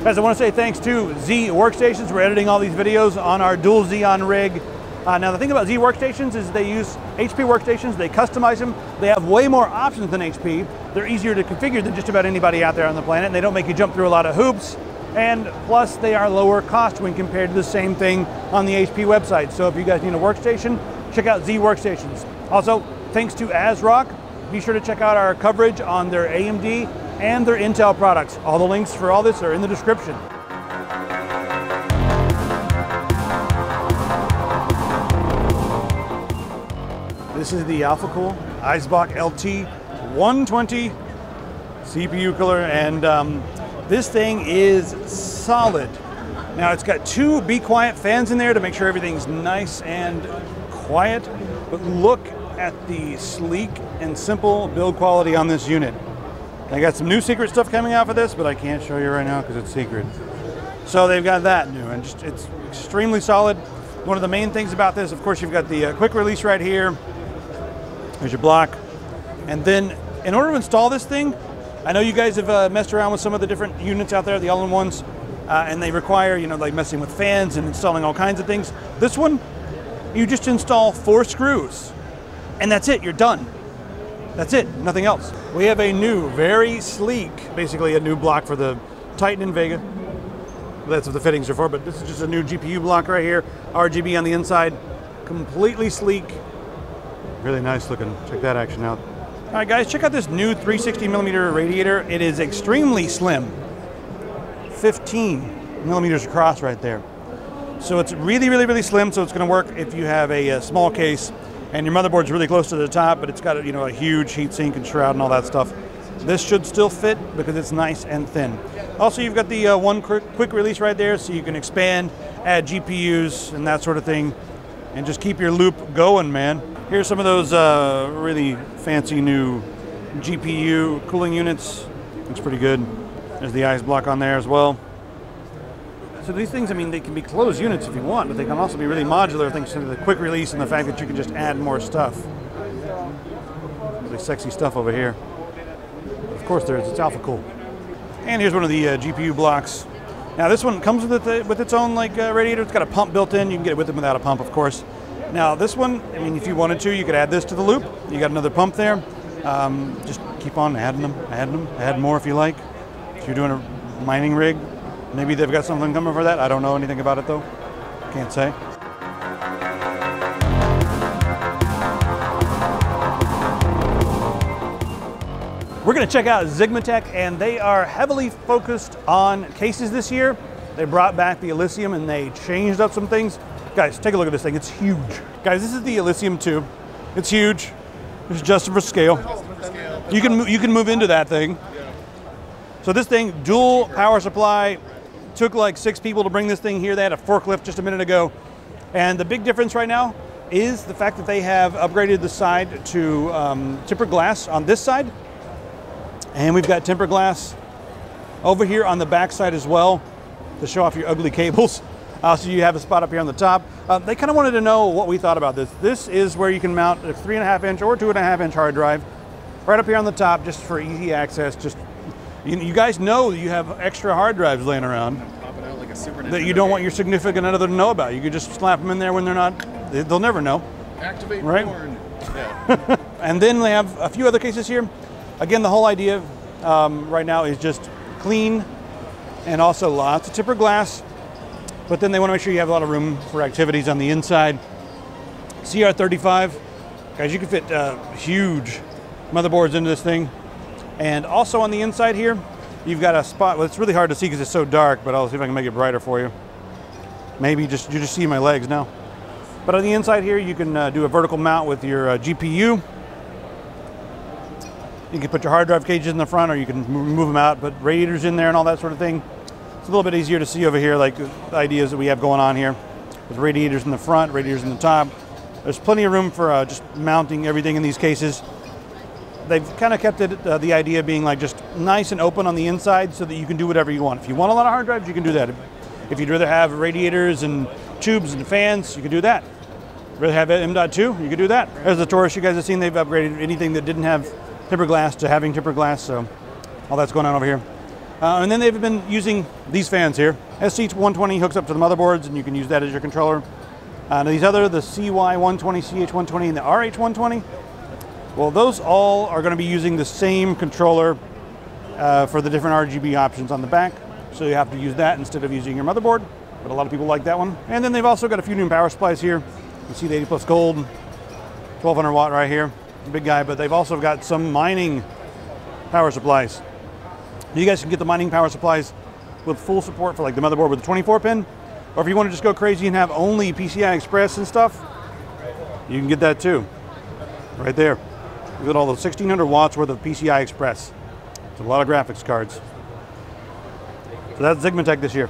Guys, I want to say thanks to Z Workstations. We're editing all these videos on our dual Xeon rig. Now the thing about Z Workstations is they use HP workstations, they customize them, they have way more options than HP. They're easier to configure than just about anybody out there on the planet, and they don't make you jump through a lot of hoops. And plus, they are lower cost when compared to the same thing on the HP website. So if you guys need a workstation, check out Z Workstations. Also, thanks to ASRock, be sure to check out our coverage on their AMD and their Intel products. All the links for all this are in the description. This is the Alphacool Xigmatek LT 120 CPU cooler, and this thing is solid. Now it's got two Be Quiet fans in there to make sure everything's nice and quiet, but look at the sleek and simple build quality on this unit. I got some new secret stuff coming out for this, but I can't show you right now because it's secret. So they've got that new, and just it's extremely solid. One of the main things about this, of course, you've got the quick release right here. There's your block. And then in order to install this thing, I know you guys have messed around with some of the different units out there, the all-in-ones, and they require, you know, like messing with fans and installing all kinds of things. This one, you just install 4 screws, and that's it, you're done. That's it, nothing else. We have a new, very sleek, basically a new block for the Titan and Vega. That's what the fittings are for, but this is just a new GPU block right here. RGB on the inside, completely sleek. Really nice looking. Check that action out. All right, guys, check out this new 360mm radiator. It is extremely slim. 15 millimeters across right there. So it's really, really, really slim, so it's gonna work if you have a small case and your motherboard's really close to the top, but it's got, you know, a huge heatsink and shroud and all that stuff. This should still fit because it's nice and thin. Also, you've got the one quick release right there, so you can expand, add GPUs and that sort of thing, and just keep your loop going, man. Here's some of those really fancy new GPU cooling units. Looks pretty good. There's the ice block on there as well. So these things, I mean, they can be closed units if you want, but they can also be really modular thanks to the quick release and the fact that you can just add more stuff. Really sexy stuff over here. Of course, it's Alphacool. And here's one of the GPU blocks. Now this one comes with its own like radiator. It's got a pump built in. You can get it with and without a pump, of course. Now this one, I mean, if you wanted to, you could add this to the loop. You got another pump there. Just keep on adding them, add more if you like. If you're doing a mining rig, maybe they've got something coming for that. I don't know anything about it though. Can't say. We're going to check out Xigmatek, and they are heavily focused on cases this year. They brought back the Elysium and they changed up some things. Guys, take a look at this thing. It's huge. Guys, this is the Elysium 2. It's huge. It's adjusted for scale. You can move into that thing. So this thing, dual power supply. Took like 6 people to bring this thing here. They had a forklift just a minute ago. And the big difference right now is the fact that they have upgraded the side to tempered glass on this side. And we've got tempered glass over here on the back side as well to show off your ugly cables. So you have a spot up here on the top. They kind of wanted to know what we thought about this. This is where you can mount a 3.5-inch or 2.5-inch hard drive right up here on the top just for easy access. Just you guys know you have extra hard drives laying around like a that you don't want your significant other to know about. You could just slap them in there when they're not, they'll never know. Activate right? porn. Yeah. And then they have a few other cases here. Again, the whole idea right now is just clean and also lots of tempered glass. But then they want to make sure you have a lot of room for activities on the inside. CR35, guys, you can fit huge motherboards into this thing. And also on the inside here, you've got a spot. Well, it's really hard to see because it's so dark, but I'll see if I can make it brighter for you. Maybe you just see my legs now. But on the inside here, you can do a vertical mount with your GPU. You can put your hard drive cages in the front, or you can move them out, put radiators in there and all that sort of thing. It's a little bit easier to see over here, like the ideas that we have going on here. With radiators in the front, radiators in the top. There's plenty of room for just mounting everything in these cases. They've kind of kept it, the idea being like just nice and open on the inside so that you can do whatever you want. If you want a lot of hard drives, you can do that. If you'd rather have radiators and tubes and fans, you can do that. Rather have M.2, you can do that. There's the Taurus you guys have seen. They've upgraded anything that didn't have tempered glass to having tempered glass, so all that's going on over here. And then they've been using these fans here. SC120 hooks up to the motherboards, and you can use that as your controller. These other, the CY120, CH120, and the RH120, well, those all are going to be using the same controller for the different RGB options on the back. So you have to use that instead of using your motherboard. But a lot of people like that one. And then they've also got a few new power supplies here. You see the 80 plus gold, 1200 watt right here, big guy. But they've also got some mining power supplies. You guys can get the mining power supplies with full support for like the motherboard with the 24 pin. Or if you want to just go crazy and have only PCI Express and stuff, you can get that too. Right there. You get all the 1600 watts worth of PCI Express. It's a lot of graphics cards. So that's Xigmatek this year.